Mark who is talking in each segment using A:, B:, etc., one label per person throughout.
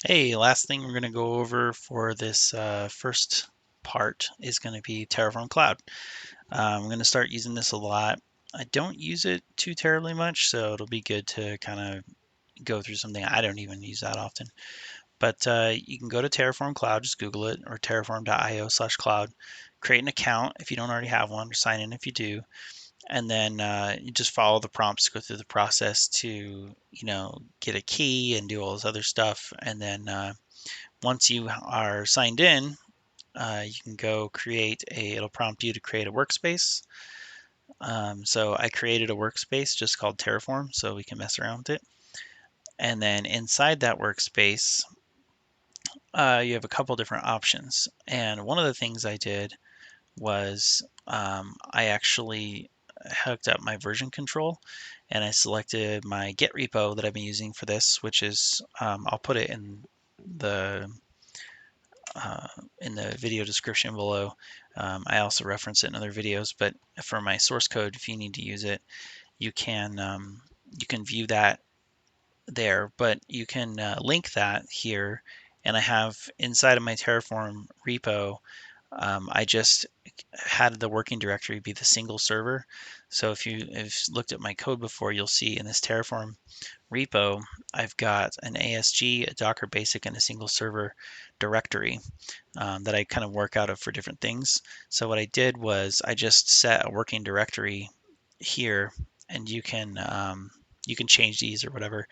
A: Hey, last thing we're going to go over for this first part is going to be Terraform Cloud. I'm going to start using this a lot. I don't use it too terribly much, so it'll be good to kind of go through something I don't even use that often. But you can go to Terraform Cloud, just Google it, or terraform.io/cloud. Create an account if you don't already have one, or sign in if you do, and then you just follow the prompts, go through the process to, get a key and do all this other stuff, and then once you are signed in, you can go it'll prompt you to create a workspace. So I created a workspace just called Terraform so we can mess around with it. And then inside that workspace, you have a couple different options. And one of the things I did was I actually hooked up my version control and I selected my Git repo that I've been using for this, which is, I'll put it the uh, in the video description below. I also reference it in other videos, but for my source code, if you need to use it, you can view that there, but you can link that here. And I have inside of my Terraform repo, I just had the working directory be the single server. So if you've looked at my code before, you'll see in this Terraform repo, I've got an ASG, a Docker Basic, and a single server directory that I kind of work out of for different things. So what I did was I just set a working directory here, and you can change these or whatever.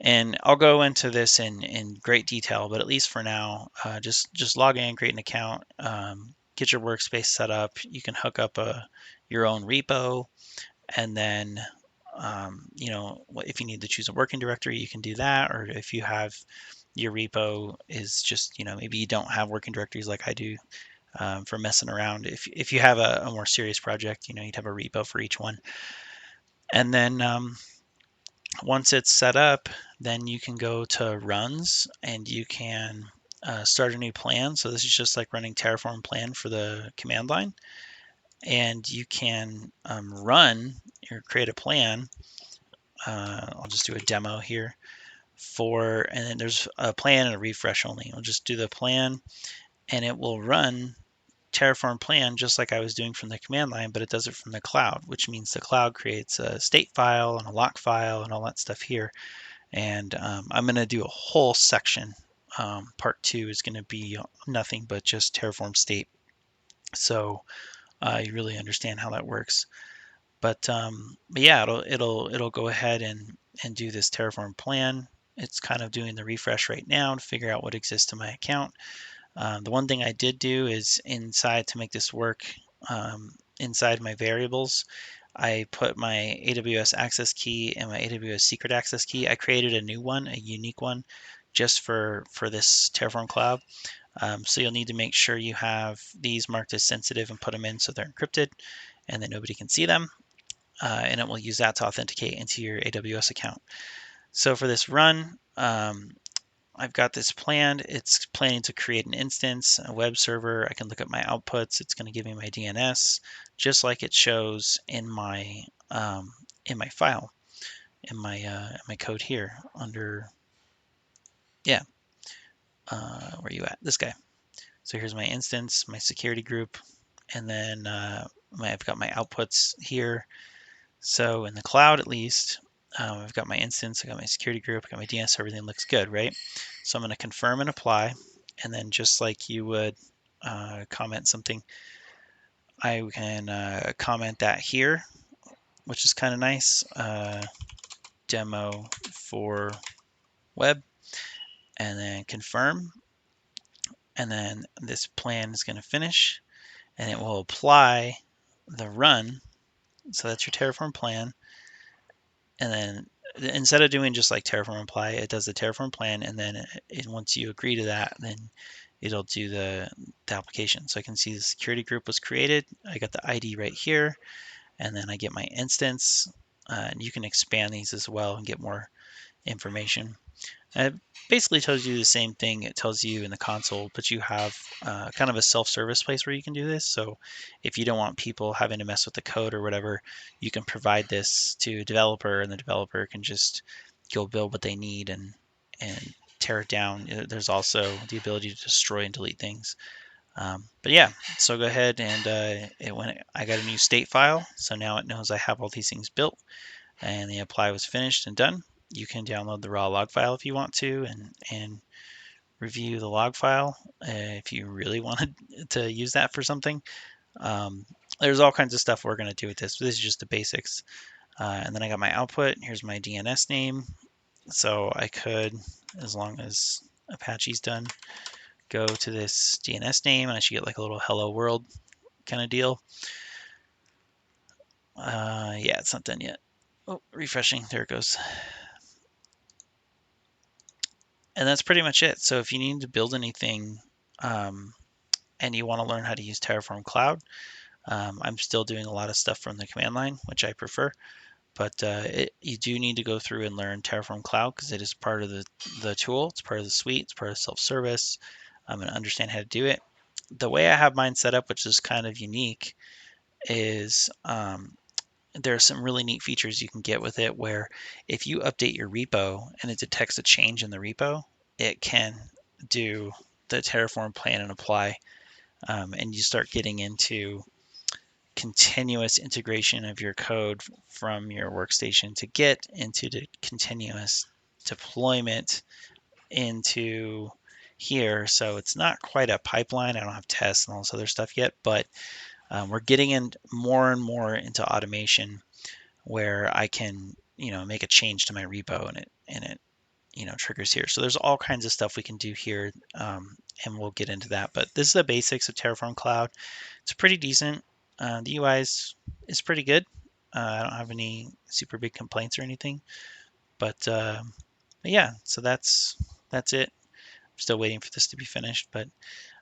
A: And I'll go into this in great detail, but at least for now, just log in, create an account, get your workspace set up. You can hook up your own repo, and then if you need to choose a working directory, you can do that. Or if you have your repo is just, maybe you don't have working directories like I do, for messing around. If you have a more serious project, you'd have a repo for each one. And then once it's set up, then you can go to runs and you can start a new plan. So this is just like running Terraform plan for the command line. And you can run or create a plan. I'll just do a demo here and then there's a plan and a refresh only. I'll just do the plan and it will run Terraform plan just like I was doing from the command line, but it does it from the cloud, which means the cloud creates a state file and a lock file and all that stuff here. And I'm going to do a whole section. Part two is going to be nothing but just Terraform state. So you really understand how that works. But yeah, it'll go ahead and do this Terraform plan. It's kind of doing the refresh right now to figure out what exists in my account. The one thing I did do is inside to make this work, inside my variables, I put my AWS access key and my AWS secret access key. I created a new one, a unique one, just for this Terraform Cloud. So you'll need to make sure you have these marked as sensitive and put them in so they're encrypted and that nobody can see them. And it will use that to authenticate into your AWS account. So for this run, I've got this planned. It's planning to create an instance, a web server. I can look at my outputs. It's going to give me my DNS, just like it shows in my file, in my code here under, yeah, where are you at? This guy. So here's my instance, my security group, and then I've got my outputs here. So in the cloud, at least, I've got my instance, I've got my security group, I've got my DNS, everything looks good, right? So I'm going to confirm and apply. And then just like you would comment something, I can comment that here, which is kind of nice. Demo for web, and then confirm. And then this plan is going to finish, and it will apply the run. So that's your Terraform plan. And then instead of doing just like Terraform apply, it does the Terraform plan, and then once you agree to that, then it'll do the application. So I can see the security group was created. I got the ID right here, and then I get my instance. And you can expand these as well and get more information. It basically tells you the same thing it tells you in the console, but you have kind of a self-service place where you can do this. So if you don't want people having to mess with the code or whatever, you can provide this to a developer, and the developer can just go build what they need and tear it down. There's also the ability to destroy and delete things. But yeah, so go ahead and I got a new state file, so now it knows I have all these things built, and the apply was finished and done. You can download the raw log file if you want to, and review the log file if you really wanted to use that for something. There's all kinds of stuff we're going to do with this. This is just the basics. And then I got my output. Here's my DNS name. So I could, as long as Apache's done, go to this DNS name and I should get like a little hello world kind of deal. Yeah, it's not done yet. Oh, refreshing. There it goes. And that's pretty much it. So if you need to build anything and you want to learn how to use Terraform Cloud, I'm still doing a lot of stuff from the command line, which I prefer. But you do need to go through and learn Terraform Cloud because it is part of the tool. It's part of the suite. It's part of self-service. I'm going to understand how to do it. The way I have mine set up, which is kind of unique, is there are some really neat features you can get with it where if you update your repo and it detects a change in the repo, it can do the Terraform plan and apply. And you start getting into continuous integration of your code from your workstation to Git into the continuous deployment into here. So it's not quite a pipeline. I don't have tests and all this other stuff yet, but we're getting in more and more into automation where I can, make a change to my repo and it triggers here. So there's all kinds of stuff we can do here, and we'll get into that. But this is the basics of Terraform Cloud. It's pretty decent. The UI is pretty good. I don't have any super big complaints or anything. But yeah, so that's it. I'm still waiting for this to be finished, but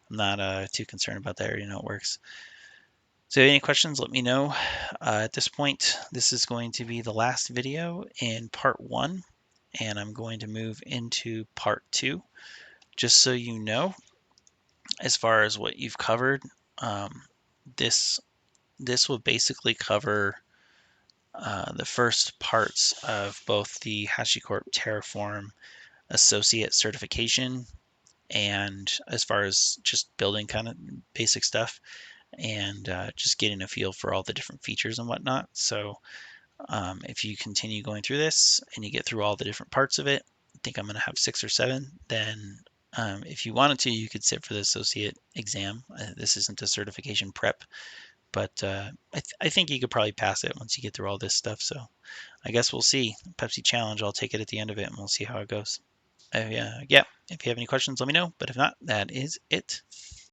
A: I'm not too concerned about that. I already know it works. So any questions, let me know. At this point, this is going to be the last video in part 1, and I'm going to move into part 2. Just so you know, as far as what you've covered, um, this will basically cover the first parts of both the HashiCorp Terraform Associate certification, and as far as just building kind of basic stuff, and just getting a feel for all the different features and whatnot. So if you continue going through this and you get through all the different parts of it, I think I'm going to have 6 or 7, then if you wanted to, you could sit for the associate exam. This isn't a certification prep, but I think you could probably pass it once you get through all this stuff. So I guess we'll see. Pepsi Challenge, I'll take it at the end of it and we'll see how it goes. Yeah, if you have any questions, let me know. But if not, that is it.